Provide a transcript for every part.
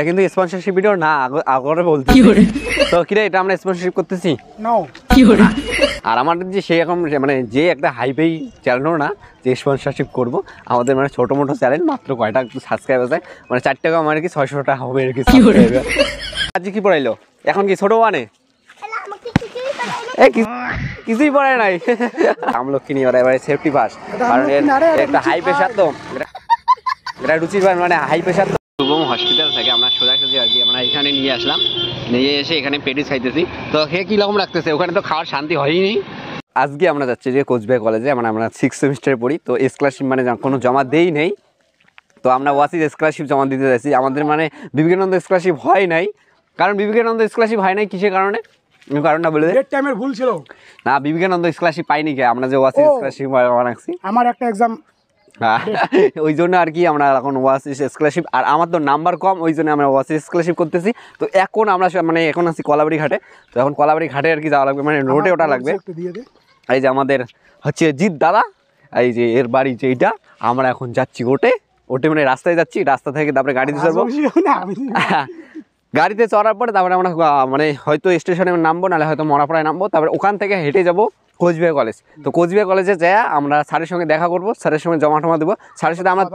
কিন্তু sponsorship video না আগরে বলতে তো কিরে এটা আমরা স্পন্সরশিপ করতেছি আর আমাদের যে সেই রকম মানে যে একটা হাইপেই চ্যানেলও না যে স্পন্সরশিপ করব আমাদের মানে ছোটো মোটো চ্যানেল মাত্র কয়টা সাবস্ক্রাইব আছে মানে 4 টাকা আমার কি 600 টাকা হবে আর কি আজকে কি পড়াইলো এখন কি ছোট ওয়ানে কিছুই পড়ে নাই আমলক্ষী নিয়ে এবারে সেফটি পাস কারণ একটা হাই প্রেশার তো এটা রুচির মানে হাই প্রেশার শুভম হসপিটাল থেকে আমরা সোজাসুজি আর কি আমরা এখানে নিয়ে আসলাম নিয়ে এসে এখানে পেটিস খাইতেছি তো সে কীরকম লাগতেছে ওখানে তো খাওয়ার শান্তি হয়নি আজকে আমরা যাচ্ছি যে কোচবিহার কলেজে মানে আমরা 6th সেমিস্টারে পড়ি তো স্কলারশিপ মানে কোনো জমা দেই নেই তো আমরা ওয়াসির স্কলারশিপ জমা দিতে যাচ্ছি আমাদের মানে বিবেকানন্দ স্কলারশিপ হয় নাই কারণ বিবেকানন্দ স্কলারশিপ হয় নাই কিসের কারণে কারণটা বলে ডেট টাইমের ভুল ছিল না বিবেকানন্দ স্কলারশিপ পাইনি কে আমরা যে ওয়াসির স্কলারশিপ বানাচ্ছি আমার একটা এক্সাম ওই জন্য আর কি আমরা এখন ওয়াসিস স্কলারশিপ আর আমার তো নাম্বার কম ওই জন্য আমরা ওয়াসিস স্কলারশিপ করতেছি তো এখন আমরা মানে এখন আছি কলাবাড়ি ঘাটে তো এখন কলাবাড়ি ঘাটে আর কি যাওয়া লাগবে মানে রোডে ওটা লাগবে এই যে আমাদের হচ্ছে জিৎ দাদা এই যে এর বাড়ি যে এইটা আমরা এখন যাচ্ছি ওটে মানে রাস্তায় যাচ্ছি রাস্তা থেকে তারপরে গাড়িতে চড়বো গাড়িতে চড়ার পরে তারপরে আমরা মানে হয়তো স্টেশনে নামবো নাহলে হয়তো মরাপাড়ায় নামবো তারপরে ওখান থেকে হেঁটে যাবো কোচবিহার কলেজ তো কোচবিহার কলেজে যাই আমরা স্যারের সঙ্গে দেখা করবো স্যারের সঙ্গে জমা টমা দেবো স্যারের সাথে আমার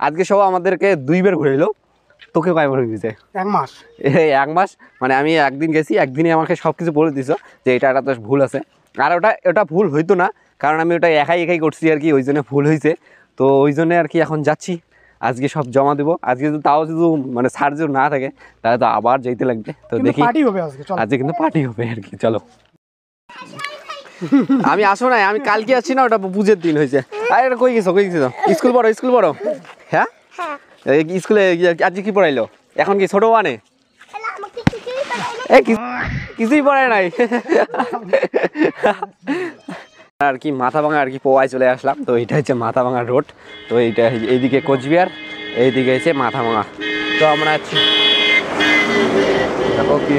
আজকে সব আমাদেরকে 2 বার ঘুরে এলো তোকে কয়বার হয়ে গেছে 1 মাস 1 মাস মানে আমি একদিন গেছি একদিনই আমাকে সব কিছু বলে দিছো যে এটা তো ভুল আছে আর ওটা ভুল হইতো না কারণ আমি ওটা একাই করছি আর কি ওই জন্য ভুল হয়েছে তো ওই জন্য আর কি এখন যাচ্ছি আজকে সব জমা দেবো আজকে যদি তাও যদি মানে স্যার যদি না থাকে তাহলে তো আবার যেতে লাগবে তো দেখি আজকে কিন্তু পার্টি হবে আর কি চলো আমি আসো না আমি কালকে আছি না ওটা পুজোর দিন হয়েছে আরে কই গেছো স্কুল পড়ো হ্যাঁ স্কুলে আজকে কি পড়াইলো এখন কি ছোট ওয়ানে কিছুই পড়ে নাই আর কি মাথাভাঙা আর কি পোয়ায় চলে আসলাম তো এটা হচ্ছে মাথাভাঙা রোড তো এইটা এইদিকে কোচবিহার এইদিকে হচ্ছে মাথাভাঙা তো আমরা দেখো কি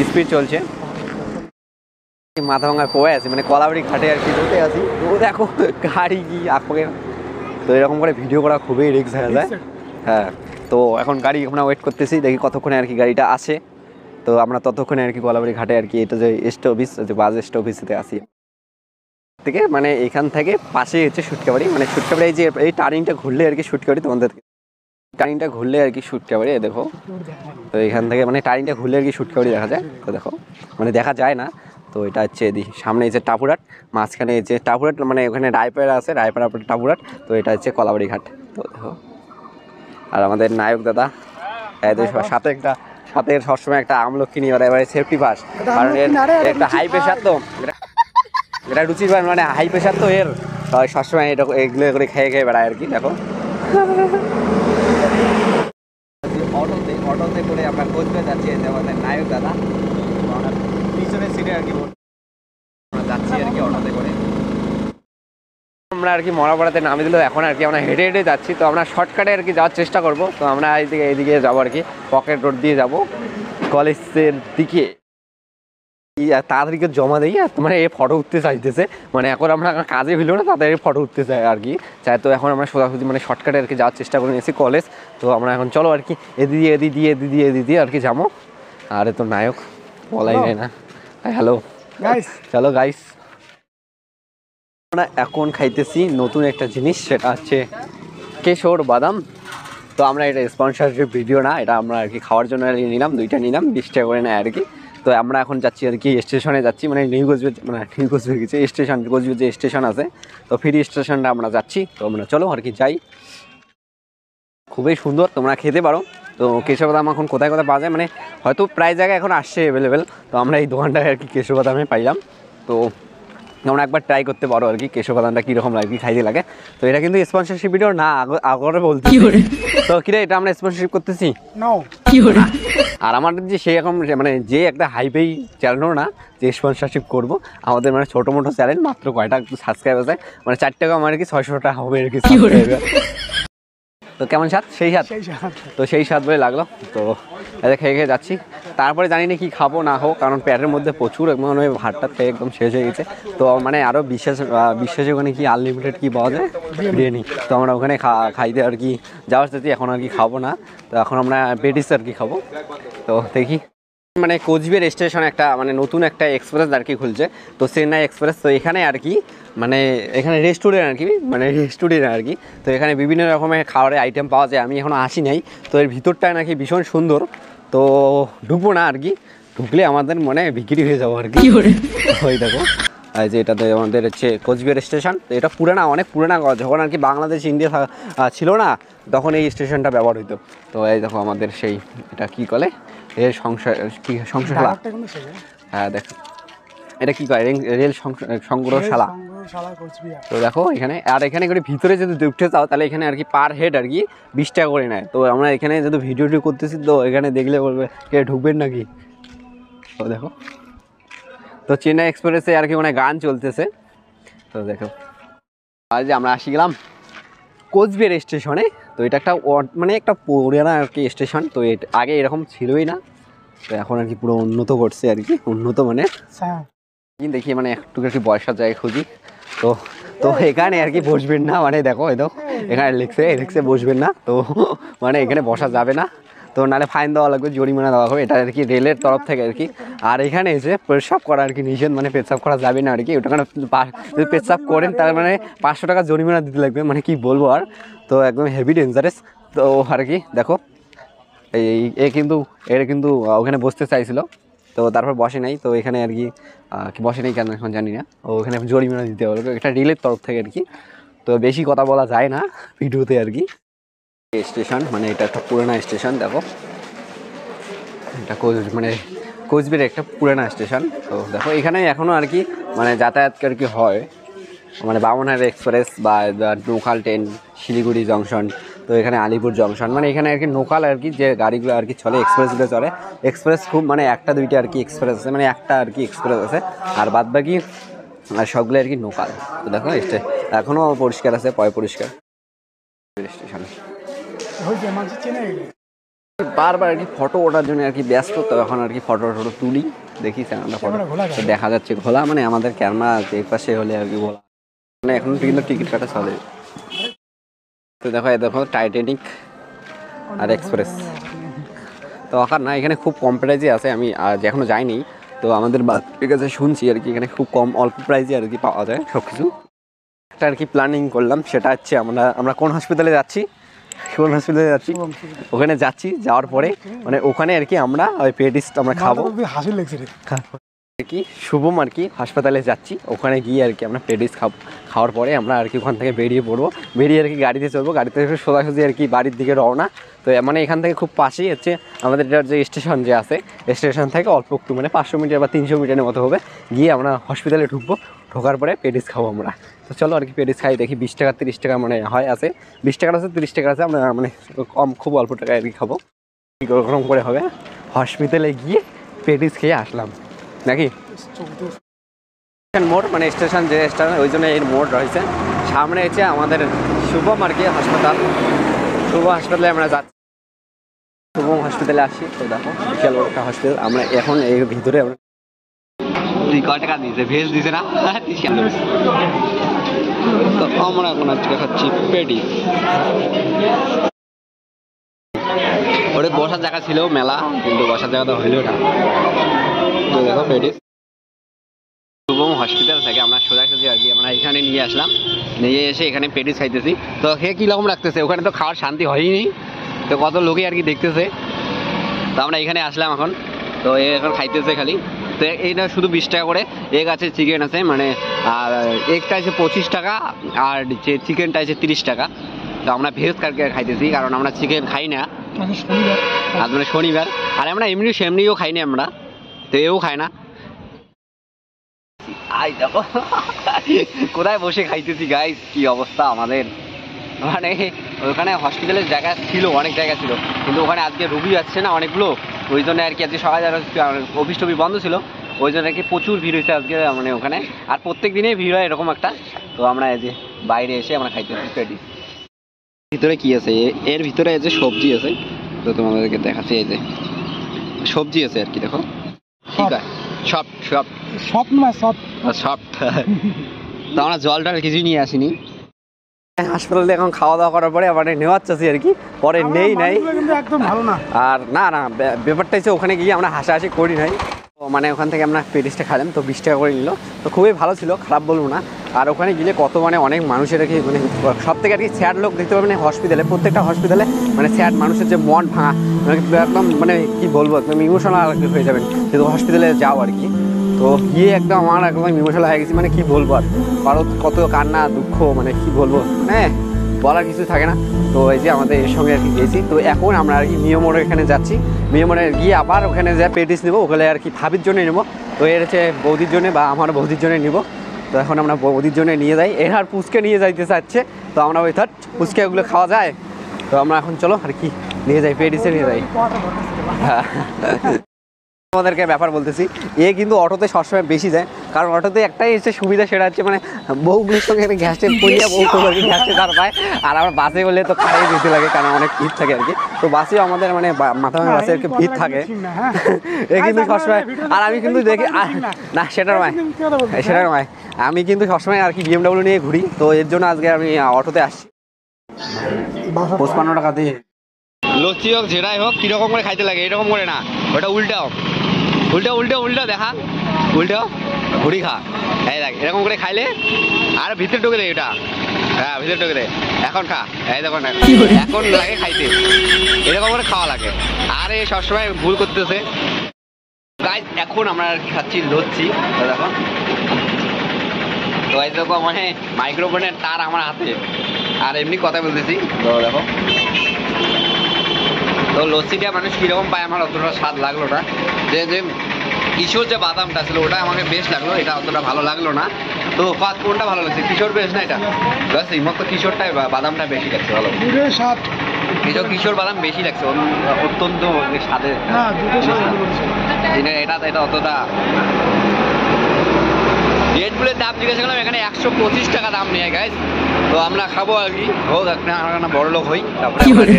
স্পিড চলছে মাথাভাঙায় পোয়ায় আছি মানে কলাবাড়ি ঘাটে আর কি ঢুকে আছি তো দেখো গাড়ি কি আঁকে তো এরকম করে ভিডিও করা খুবই রিস্ক হয়ে যায় হ্যাঁ তো এখন গাড়ি আমরা ওয়েট করতেছি দেখি কতক্ষণে আর কি গাড়িটা আসে তো আমরা ততক্ষণে আর কি কলাবাড়ি ঘাটে আর কি এটা যে স্টপেজ যে বাস স্টপেজতে আসি থেকে মানে এখান থেকে পাশে হচ্ছে সুটকাবাড়ি মানে সুটকাবাড়ি এই যে এই টার্নিংটা ঘুরলে আর কি সুটকাবাড়ি তোমাদের টার্নিংটা ঘুরলে আর কি সুটকাবাড়ি দেখো তো এখান থেকে মানে টার্নিংটা ঘুরলে আর কি সুটকাবাড়ি দেখা যায় তো দেখো মানে দেখা যায় না তো এটা হচ্ছে এদিকে সামনে এই যে টাপুরাট মাঝখানে এই যে টাপুরাট মানে ওখানে রায়পাড়া আছে রায়পাড়া টাপুরাট তো এটা হচ্ছে কলাবাড়ি ঘাট তো দেখো আর আমাদের নায়ক দাদা সাথে সবসময় একটা আমলক্ষী নিয়ে এবারে সেফটি পাস কারণ একটা হাই প্রেশার তো এটা রুচির মানে হাই প্রেশার তো এর সবসময় এটা এগুলো করে খেয়ে বেড়ায় আর কি দেখো অটোতে করে আমরা কোচবিহার যাচ্ছি আমাদের নায়ক দাদা আমরা পিছনের সিটে আর কি যাচ্ছি আর কি অটোতে করে আমরা আর কি মরাপাড়াতে নামে দিল এখন আর কি আমরা হেঁটে যাচ্ছি তো আমরা শর্টকাটে আর কি যাওয়ার চেষ্টা করব তো আমরা এইদিকে যাবো আর কি পকেট রোড দিয়ে যাব কলেজের দিকে তাড়াতাড়ি জমা দিই আর মানে এই ফটো উঠতে চাইতেছে মানে এখন আমরা কাজে হইলো না তাড়াতাড়ি ফটো উঠতে চাই আর কি চাই তো এখন আমরা সোজাসুজি মানে শর্টকাটে আর কি যাওয়ার চেষ্টা করে নিয়েছি কলেজ তো আমরা এখন চলো আর কি এদিকে আর কি যাবো আরে তো নায়ক বলাই যায় না হ্যালো চলো গাইস আমরা এখন খাইতেছি নতুন একটা জিনিস সেটা হচ্ছে কেশর বাদাম তো আমরা এটা স্পন্সরশিপ ভিডিও না এটা আমরা আর কি খাওয়ার জন্য নিলাম 2টা নিলাম 20 টাকা করে নেয় আর কি তো আমরা এখন যাচ্ছি আর কি স্টেশনে যাচ্ছি মানে নিউ কোচবিহার গেছে স্টেশন কোচবিহার যে স্টেশন আছে তো ফ্রি স্টেশনটা আমরা যাচ্ছি তো আমরা চলো আর কি যাই খুবই সুন্দর তোমরা খেতে পারো তো কেশর বাদাম এখন কোথায় পাওয়া যায় মানে হয়তো প্রায় জায়গায় এখন আসছে অ্যাভেলেবেল তো আমরা এই দোকানটায় আর কি কেশর বাদামে পাইলাম তো আমরা একবার ট্রাই করতে পারো আর কি কেশর বাদামটা কীরকম লাগে খাইতে লাগে তো এটা কিন্তু স্পন্সরশিপ ভিডিও না আগরে বলতে তো কিরে এটা আমরা স্পন্সরশিপ করতেছি আর আমাদের যে সেই রকম মানে যে একটা হাইপেই চ্যানেলও না যে স্পন্সরশিপ করবো আমাদের মানে ছোটো মোটো চ্যানেল মাত্র কয়টা সাবস্ক্রাইব আছে মানে 4 টাকা আমার কি 600 টাকা হবে আর কি তো কেমন স্বাদ? সেই স্বাদ। তো সেই স্বাদ বলে লাগলো। তো খেয়ে খেয়ে যাচ্ছি। তারপরে জানি না কি খাবো না হোক, কারণ পেটের মধ্যে প্রচুর মনে হয় ভাতটা খেয়ে একদম শেষ হয়ে গেছে। তো মানে আরও বিশ্বাসে ওখানে কি আনলিমিটেড কি পাওয়া যায়, বিরিয়ানি। তো আমরা ওখানে খাইতে আর কি যাওয়ার সাথে এখন আর কি খাবো না। তো এখন আমরা পেটিস আর কি খাবো। তো দেখি মানে কোচবিহার স্টেশনে একটা মানে নতুন একটা এক্সপ্রেস আর কি খুলছে, তো চেন্নাই এক্সপ্রেস। তো এখানে আর কি মানে এখানে রেস্টুরেন্ট আর কি, মানে রেস্টুরেন্ট আর কি। তো এখানে বিভিন্ন রকমের খাবারের আইটেম পাওয়া যায়। আমি এখনও আসি নাই, তো এর ভিতরটায় নাকি ভীষণ সুন্দর। তো ঢুকবো না আর কি, ঢুকলে আমাদের মনে বিক্রি হয়ে যাবো আর কি। ওই দেখো এই যে এটাতে আমাদের হচ্ছে কোচবিহার স্টেশন। তো এটা পুরানা, অনেক পুরানা, যখন আর কি বাংলাদেশ ইন্ডিয়া ছিল না তখন এই স্টেশনটা ব্যবহার হইতো। তো এই দেখো আমাদের সেই এটা কী বলে রেল সংগ্রহশালা। হ্যাঁ দেখো এটা কী করে, রেল সংগ্রহশালা। তো দেখো এখানে, আর এখানে করে ভিতরে যদি ঢুকতে চাও তাহলে এখানে আর কি পার হেড আর কি 20 টাকা করে নেয়। তো আমরা এখানে যদি ভিডিওটি করতেছি তো এখানে দেখলে বলবে কে ঢুকবেন নাকি। তো দেখো, তো চেন্নাই এক্সপ্রেসে আর কি মানে গান চলতেছে। তো দেখো আজ আমরা আসি গেলাম কোচবিহার স্টেশনে। তো এটা একটা মানে একটা পুরানা আর কি স্টেশন। তো আগে এরকম ছিলই না, তো এখন আর কি পুরো উন্নত করছে আর কি, উন্নত মানে দেখি মানে একটু আর কি বসার জায়গা খুঁজি। তো তো এখানে আর কি বসবেন না, মানে দেখো এই দেখো এখানে লিখছে বসবেন না। তো মানে এখানে বসা যাবে না, তো নাহলে ফাইন দেওয়া লাগবে, জরিমানা দেওয়া হবে, এটা আর কি রেলের তরফ থেকে আর কি। আর এখানে এসে পেশাব করা আর কি নিষেধ, মানে পেশাব করা যাবে না আর কি। ওটা যদি পেশাব করেন তার মানে 500 টাকা জরিমানা দিতে লাগবে, মানে কি বলবো আর। তো একদম হেভি ডেঞ্জারাস। তো আর কি দেখো এ কিন্তু ওখানে বসতে চাইছিল, তো তারপর বসে নাই। তো এখানে আর কি বসে নাই কেন এখন জানি না, ওখানে জরিমানা দিতে হবে, এটা রেলের তরফ থেকে আর কি। তো বেশি কথা বলা যায় না ভিডিওতে আর কি। স্টেশন মানে এটা একটা পুরানা স্টেশন, দেখো এটা মানে কোচবিহারের একটা পুরানা স্টেশন। তো দেখো এখানে এখনও আর কি মানে যাতায়াত আর কি হয়, মানে বামনহাট এক্সপ্রেস বা লোকাল ট্রেন শিলিগুড়ি জংশন। তো এখানে আলিপুর জংশন, মানে এখানে আর কি লোকাল আর কি যে গাড়িগুলো আর কি চলে, এক্সপ্রেসগুলো চলে। এক্সপ্রেস খুব মানে একটা দুইটা আর কি এক্সপ্রেস আছে, মানে একটা আর কি এক্সপ্রেস আছে, আর বাদ বাকি আর সবগুলো আর কি লোকাল। তো দেখো এখনও পরিষ্কার আছে, পরিষ্কার স্টেশন। বারবার আর কি ফটো ওঠার জন্য আর কি ব্যস্ত, তো এখন আর কি ফটো তুলি, দেখি ফটো দেখা যাচ্ছে ঘোলা, মানে আমাদের ক্যামেরা এই পাশে হলে আর কি ঘোলা, মানে এখন কিন্তু টিকিট কাটা চলে। তো দেখো টাইটানিক আর এক্সপ্রেস। তো আকার না এখানে খুব কম প্রাইজে আছে, আমি এখনো যাইনি। তো আমাদের বাচ্চার কাছে শুনছি আর কি এখানে খুব কম অল্প প্রাইজে আর কি পাওয়া যায় সব কিছু। একটা আর কি প্ল্যানিং করলাম, সেটা হচ্ছে আমরা কোন হসপিটালে যাচ্ছি, ওখানে যাচ্ছি। যাওয়ার পরে মানে ওখানে আর কি আমরা ওই পেটিস আমরা খাবো আর কি। শুভম আর কি হাসপাতালে যাচ্ছি, ওখানে গিয়ে আর কি আমরা পেটিস খাবো। খাওয়ার পরে আমরা আর কি ওখান থেকে বেরিয়ে পড়বো, বেরিয়ে আর কি গাড়িতে চলবো, গাড়িতে সোজাসুজি আর কি বাড়ির দিকে রওনা। তো মানে এখান থেকে খুব পাশেই হচ্ছে আমাদের যে স্টেশন যে আছে, স্টেশন থেকে অল্প একটু মানে 500 মিটার বা 300 মিটারের মতো হবে, গিয়ে আমরা হসপিটালে ঢুকবো। ঢোকার পরে পেটিস খাবো আমরা। তো চলো আর কি পেটিস খাই, দেখি 20 টাকা 30 টাকা মানে হয় আছে, 20 টাকার আছে 30 টাকা আছে, আমরা মানে কম খুব অল্প টাকায় আর কি খাবো। ওরকম করে হবে, হসপিটালে গিয়ে পেটিস খেয়ে আসলাম নাকি। মোড় মানে স্টেশন যে স্টেশন, ওই জন্য এর মোড় রয়েছে। সামনে হচ্ছে আমাদের শুভম আর কি হাসপাতাল, শুভ হাসপাতালে আমরা যাচ্ছি, শুভম হসপিটালে আসি। তো দেখো বিশাল বড় একটা হসপিটাল। আমরা এখন এই ভিতরে কয় টাকা দিয়েছে, ভেজ দিয়েছে না, তো আমরা এখন আজকে খাচ্ছি পেটি। ওটা বসার জায়গা ছিল মেলা, কিন্তু বসার জায়গা তো হইল না। তো দেখো পেটি শুভম হসপিটাল থেকে আমরা সোজাসুজি আর কি আমরা এখানে নিয়ে আসলাম, নিয়ে এসে এখানে পেটিস খাইতেছি। তো খেয়ে কীরকম লাগতেছে, ওখানে তো খাওয়ার শান্তি হয়নি, তো কত লোকে আর কি দেখতেছে। তো আমরা এখানে আসলাম এখন, তো এখন খাইতেছে খালি। তো এইটা শুধু 20 টাকা করে, এগ আছে চিকেন আছে, মানে আর এগটা আছে 25 টাকা, আর যে চিকেনটা আছে 30 টাকা। তো আমরা ভেজ কারকে খাইতেছি, কারণ আমরা চিকেন খাই না, আজ মানে শনিবার। আর আমরা সেমনিও খাই না আমরা, তো এও খায় না। দেখো কোথায় বসে খাইতেছি গাইস, কি অবস্থা আমাদের। মানে ওখানে হসপিটালের জায়গা ছিল, অনেক জায়গা ছিল, কিন্তু ওখানে আজকে রুগী যাচ্ছে না অনেকগুলো, ওই জন্য আর কি আজকে সবাই অফিস টফিস বন্ধ ছিল, ওই জন্য আর কি প্রচুর ভিড় হয়েছে আজকে মানে ওখানে। আর প্রত্যেক দিনেই ভিড় হয় এরকম একটা। তো আমরা এই যে বাইরে এসে আমরা খাইতেছি পেটি। ভিতরে কি আছে, এর ভিতরে এই যে সবজি আছে, তো তোমাদেরকে দেখাচ্ছি। এই যে সবজি আছে আর কি, দেখো ঠিক আছে, সব সব সব নয় সব সব। তো আমরা জল টল কিছুই নিয়ে আসিনি। হাসপাতালে এখন খাওয়া দাওয়া করার পরে আবার নেওয়ার চাচ্ছি আর কি, পরে নেই নাই। কিন্তু একদম ভালো না। আর না না, ব্যাপারটা হচ্ছে ওখানে গিয়ে আমরা হাসাহাসি করি নাই। তো মানে ওখান থেকে আমরা পেটিসটা খাইলাম, তো 20 টাকা করে নিল, তো খুবই ভালো ছিল, খারাপ বলবো না। আর ওখানে গেলে কত মানে অনেক মানুষের আর কি, মানে সব থেকে আর কি স্যাড লোক দেখতে পাবেন হসপিটালে, প্রত্যেকটা হসপিটালে মানে স্যাড মানুষের যে মন ভাঙা, মানে একদম মানে কি বলবো, একদম ইমোশনাল হয়ে যাবেন কিন্তু হসপিটালে যাও আর কি। তো গিয়ে একদম আমার একদম ইমোশনাল হয়ে গেছি, মানে কি বলবো আর, কারো কত কান্না দুঃখ, মানে কি বলবো, হ্যাঁ বলার কিছু থাকে না। তো এই যে আমাদের এর সঙ্গে আর কি গেছি, তো এখন আমরা আর কি মিয়ামোড়ের এখানে যাচ্ছি, মিয়ামোড়ে গিয়ে আবার ওখানে যা পেটিস নেবো, ওখানে আর কি ভাবির জন্য নেবো। তো এর হচ্ছে বৌদির জন্য বা আমার বৌদির জন্য নিব। তো এখন আমরা বৌদির জন্য নিয়ে যাই, এর আর পুচকে নিয়ে যাইতে চাচ্ছে, তো আমরা ওই থার্ড পুচকে ওগুলো খাওয়া যায়, তো আমরা এখন চলো আর কি নিয়ে যাই, পেটিসে নিয়ে যাই। হ্যাঁ আমাদেরকে ব্যাপার বলতেছি, এ কিন্তু অটোতে সবসময় বেশি যায়, কারণ অটোতে একটাই এসে সুবিধা, সেটা হচ্ছে মানে বউগুলোর সঙ্গে একটা গ্যাসের পড়িয়া বউ তো আর কি গ্যাসে তার পায়। আর আমার বাসে গেলে তো খাইয়ে দিতে লাগে, কারণ অনেক ভিড় থাকে আর কি। তো বাসেও আমাদের মানে মাথা ভাঙা বাসে আর কি ভিড় থাকে, এ কিন্তু সবসময়। আর আমি কিন্তু দেখি না, সেটা নয় সেটা নয়, আমি কিন্তু সবসময় আর কি BMW নিয়ে ঘুরি, তো এর জন্য আজকে আমি অটোতে আসছি। 55 টাকা দিয়ে লস্যি হোক যেটাই হোক, কিরকম করে খাইতে লাগে, এরকম করে না, ওটা উল্টাও উল্টাও উল্টাও উল্টাও, দেখা উল্টাও ঘুরি খা, এই দেখ এরকম করে খাইলে, আর ভিতরে ঢুকে দে এটা, হ্যাঁ ভিতরে ঢুকে দে, এখন খা, এই দেখো না এখন লাগে খাইতে, এরকম করে খাওয়া লাগে। আর এই সবসময় ভুল করতেছে গাইস। এখন আমরা খাচ্ছি লস্যি, দেখো তো এই দেখো মানে মাইক্রোফোনের তার আমার হাতে, আর এমনি কথা বলতেছি, তো দেখো। তো লস্যিটা মানুষ কীরকম পায় আমার অতটা স্বাদ লাগলো না, যে যে কিশোর যে বাদামটা ছিল ওটা আমাকে বেশ লাগলো, এটা অতটা ভালো লাগলো না। তো ফার্স্ট কোনটা ভালো লাগছে, কিশোর বেশ না এটা বাস, এই মতো কিশোরটাই বাদামটা বেশি লাগছে ভালো, কিশোর বাদাম বেশি লাগছে, অত্যন্ত স্বাদের। এটা এটা অতটা রেডবুলের দাম জিজ্ঞাসা করলাম, এখানে 125 টাকা দাম নেয় গাইস। তো আমরা খাবো আর কি, হোক একটা বড় লোক হই, তারপরে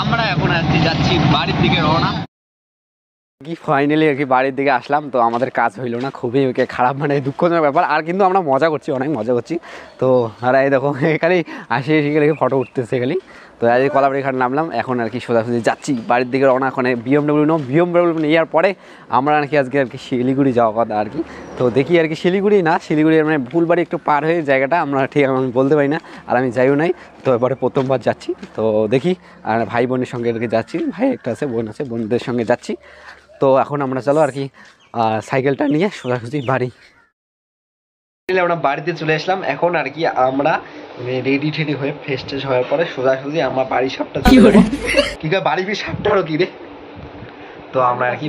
আমরা এখন আর কি যাচ্ছি বাড়ির দিকে রওনা। কি ফাইনালি আর কি বাড়ির দিকে আসলাম, তো আমাদের কাজ হইলো না, খুবই ওকে খারাপ মানে দুঃখজনক ব্যাপার। আর কিন্তু আমরা মজা করছি, অনেক মজা করছি। তো আর এই দেখো এখানে আসি এসে গেলে ফটো উঠতেছে খালি। তো আজ কলাবাড়ি ঘাট নামলাম, এখন আর কি সোজাসুজি যাচ্ছি বাড়ির দিকে রওনা। এখন BMW নেওয়ার পরে আমরা আর কি আজকে আর কি শিলিগুড়ি যাওয়া কথা আর কি। তো দেখি আর কি শিলিগুড়ি না, শিলিগুড়ির মানে ফুলবাড়ি একটু পার হয়ে জায়গাটা আমরা ঠিক আমি বলতে পারি না, আর আমি যাইও নাই। তো এবারে প্রথমবার যাচ্ছি, তো দেখি। আর ভাই বোনের সঙ্গে আর কি যাচ্ছি, ভাই একটা আছে বোন আছে, বোনদের সঙ্গে যাচ্ছি। তো এখন আমরা চলো আর কি সাইকেলটা নিয়ে সোজাসুজি বাড়ি। আমরা বাড়িতে চলে আসলাম, এখন আর কি আমরা রেডি টেডি হয়ে ফ্রেশ ট্রেশ হওয়ার পরে সোজাসুজি আমরা বাড়ি সাপটা কি করে বাড়ি সাপটারও কি রে। তো আমরা আর কি